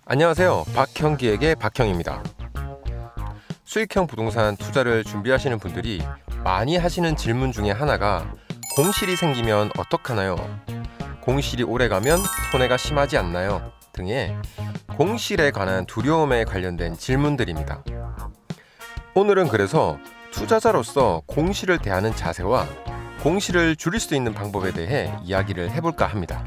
안녕하세요. 박형기에게 박형입니다. 수익형 부동산 투자를 준비하시는 분들이 많이 하시는 질문 중에 하나가 공실이 생기면 어떡하나요? 공실이 오래가면 손해가 심하지 않나요? 등의 공실에 관한 두려움에 관련된 질문들입니다. 오늘은 그래서 투자자로서 공실을 대하는 자세와 공실을 줄일 수 있는 방법에 대해 이야기를 해볼까 합니다.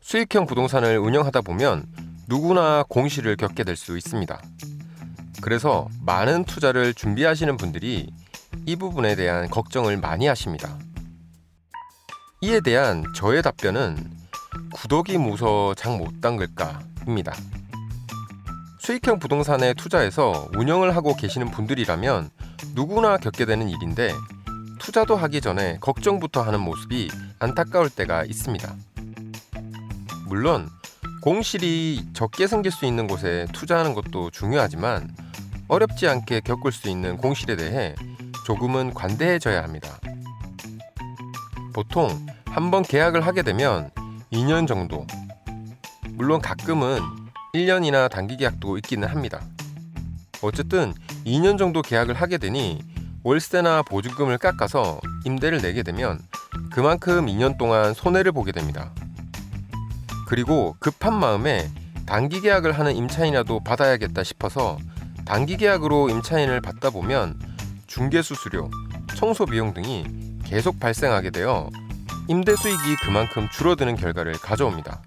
수익형 부동산을 운영하다 보면 누구나 공실을 겪게 될 수 있습니다. 그래서 많은 투자를 준비하시는 분들이 이 부분에 대한 걱정을 많이 하십니다. 이에 대한 저의 답변은 구더기 무서 장 못 담글까입니다. 수익형 부동산에 투자해서 운영을 하고 계시는 분들이라면 누구나 겪게 되는 일인데 투자도 하기 전에 걱정부터 하는 모습이 안타까울 때가 있습니다. 물론 공실이 적게 생길 수 있는 곳에 투자하는 것도 중요하지만 어렵지 않게 겪을 수 있는 공실에 대해 조금은 관대해져야 합니다. 보통 한번 계약을 하게 되면 2년 정도, 물론 가끔은 1년이나 단기 계약도 있기는 합니다. 어쨌든 2년 정도 계약을 하게 되니 월세나 보증금을 깎아서 임대를 내게 되면 그만큼 2년 동안 손해를 보게 됩니다. 그리고 급한 마음에 단기 계약을 하는 임차인이라도 받아야겠다 싶어서 단기 계약으로 임차인을 받다 보면 중개 수수료, 청소 비용 등이 계속 발생하게 되어 임대 수익이 그만큼 줄어드는 결과를 가져옵니다.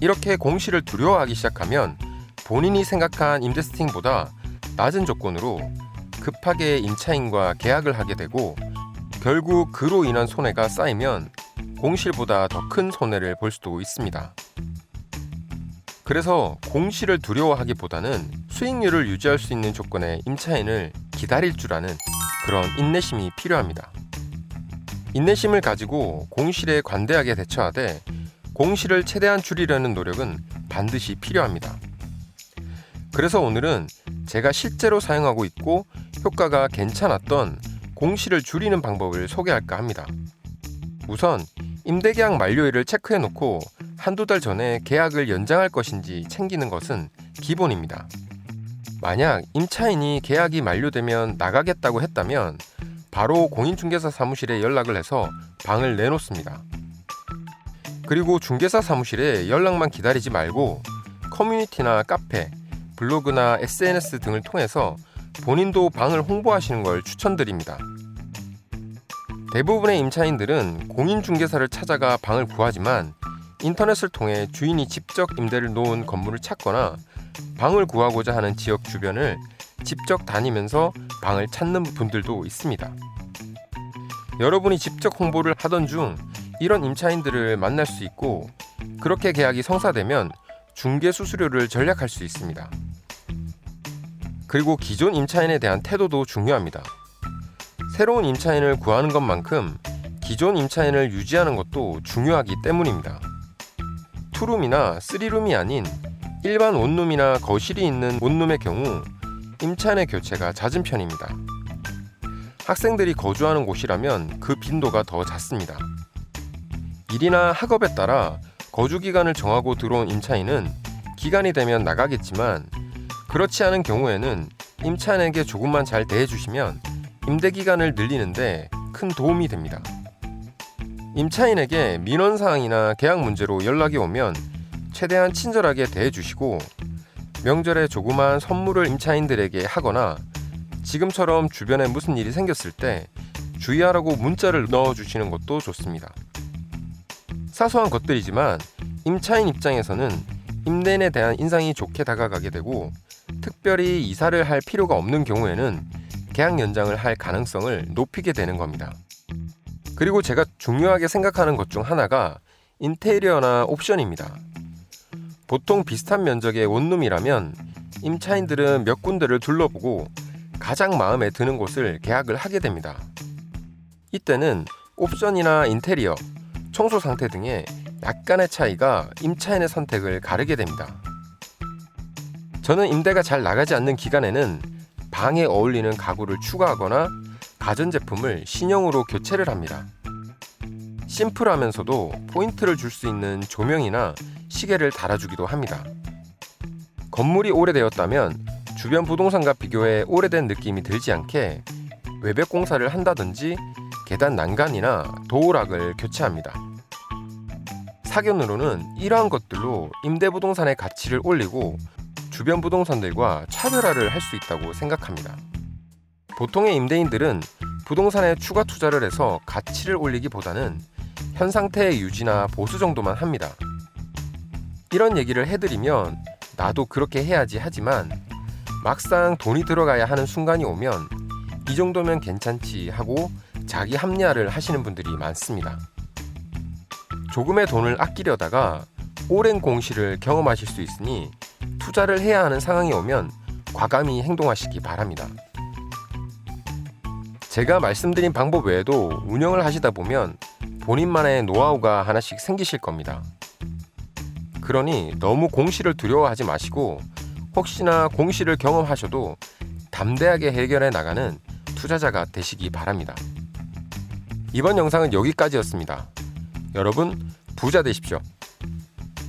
이렇게 공실을 두려워하기 시작하면 본인이 생각한 임대 세팅보다 낮은 조건으로 급하게 임차인과 계약을 하게 되고 결국 그로 인한 손해가 쌓이면 공실보다 더 큰 손해를 볼 수도 있습니다. 그래서 공실을 두려워하기보다는 수익률을 유지할 수 있는 조건의 임차인을 기다릴 줄 아는 그런 인내심이 필요합니다. 인내심을 가지고 공실에 관대하게 대처하되 공실을 최대한 줄이려는 노력은 반드시 필요합니다. 그래서 오늘은 제가 실제로 사용하고 있고 효과가 괜찮았던 공실을 줄이는 방법을 소개할까 합니다. 우선 임대계약 만료일을 체크해놓고 한두 달 전에 계약을 연장할 것인지 챙기는 것은 기본입니다. 만약 임차인이 계약이 만료되면 나가겠다고 했다면 바로 공인중개사 사무실에 연락을 해서 방을 내놓습니다. 그리고 중개사 사무실에 연락만 기다리지 말고 커뮤니티나 카페, 블로그나 SNS 등을 통해서 본인도 방을 홍보하시는 걸 추천드립니다. 대부분의 임차인들은 공인중개사를 찾아가 방을 구하지만 인터넷을 통해 주인이 직접 임대를 놓은 건물을 찾거나 방을 구하고자 하는 지역 주변을 직접 다니면서 방을 찾는 분들도 있습니다. 여러분이 직접 홍보를 하던 중 이런 임차인들을 만날 수 있고 그렇게 계약이 성사되면 중개 수수료를 절약할 수 있습니다. 그리고 기존 임차인에 대한 태도도 중요합니다. 새로운 임차인을 구하는 것만큼 기존 임차인을 유지하는 것도 중요하기 때문입니다. 투룸이나 쓰리룸이 아닌 일반 원룸이나 거실이 있는 원룸의 경우 임차인의 교체가 잦은 편입니다. 학생들이 거주하는 곳이라면 그 빈도가 더 잦습니다. 일이나 학업에 따라 거주 기간을 정하고 들어온 임차인은 기간이 되면 나가겠지만 그렇지 않은 경우에는 임차인에게 조금만 잘 대해주시면 임대 기간을 늘리는데 큰 도움이 됩니다. 임차인에게 민원사항이나 계약 문제로 연락이 오면 최대한 친절하게 대해주시고 명절에 조그마한 선물을 임차인들에게 하거나 지금처럼 주변에 무슨 일이 생겼을 때 주의하라고 문자를 넣어주시는 것도 좋습니다. 사소한 것들이지만 임차인 입장에서는 임대인에 대한 인상이 좋게 다가가게 되고 특별히 이사를 할 필요가 없는 경우에는 계약 연장을 할 가능성을 높이게 되는 겁니다. 그리고 제가 중요하게 생각하는 것 중 하나가 인테리어나 옵션입니다. 보통 비슷한 면적의 원룸이라면 임차인들은 몇 군데를 둘러보고 가장 마음에 드는 곳을 계약을 하게 됩니다. 이때는 옵션이나 인테리어, 청소 상태 등의 약간의 차이가 임차인의 선택을 가르게 됩니다. 저는 임대가 잘 나가지 않는 기간에는 방에 어울리는 가구를 추가하거나 가전제품을 신형으로 교체를 합니다. 심플하면서도 포인트를 줄 수 있는 조명이나 시계를 달아주기도 합니다. 건물이 오래되었다면 주변 부동산과 비교해 오래된 느낌이 들지 않게 외벽 공사를 한다든지 계단 난간이나 도어락을 교체합니다. 사견으로는 이러한 것들로 임대부동산의 가치를 올리고 주변 부동산들과 차별화를 할 수 있다고 생각합니다. 보통의 임대인들은 부동산에 추가 투자를 해서 가치를 올리기보다는 현 상태의 유지나 보수 정도만 합니다. 이런 얘기를 해드리면 나도 그렇게 해야지 하지만 막상 돈이 들어가야 하는 순간이 오면 이 정도면 괜찮지 하고 자기 합리화를 하시는 분들이 많습니다. 조금의 돈을 아끼려다가 오랜 공실을 경험하실 수 있으니 투자를 해야 하는 상황이 오면 과감히 행동하시기 바랍니다. 제가 말씀드린 방법 외에도 운영을 하시다 보면 본인만의 노하우가 하나씩 생기실 겁니다. 그러니 너무 공실을 두려워하지 마시고 혹시나 공실을 경험하셔도 담대하게 해결해 나가는 투자자가 되시기 바랍니다. 이번 영상은 여기까지였습니다. 여러분 부자 되십시오.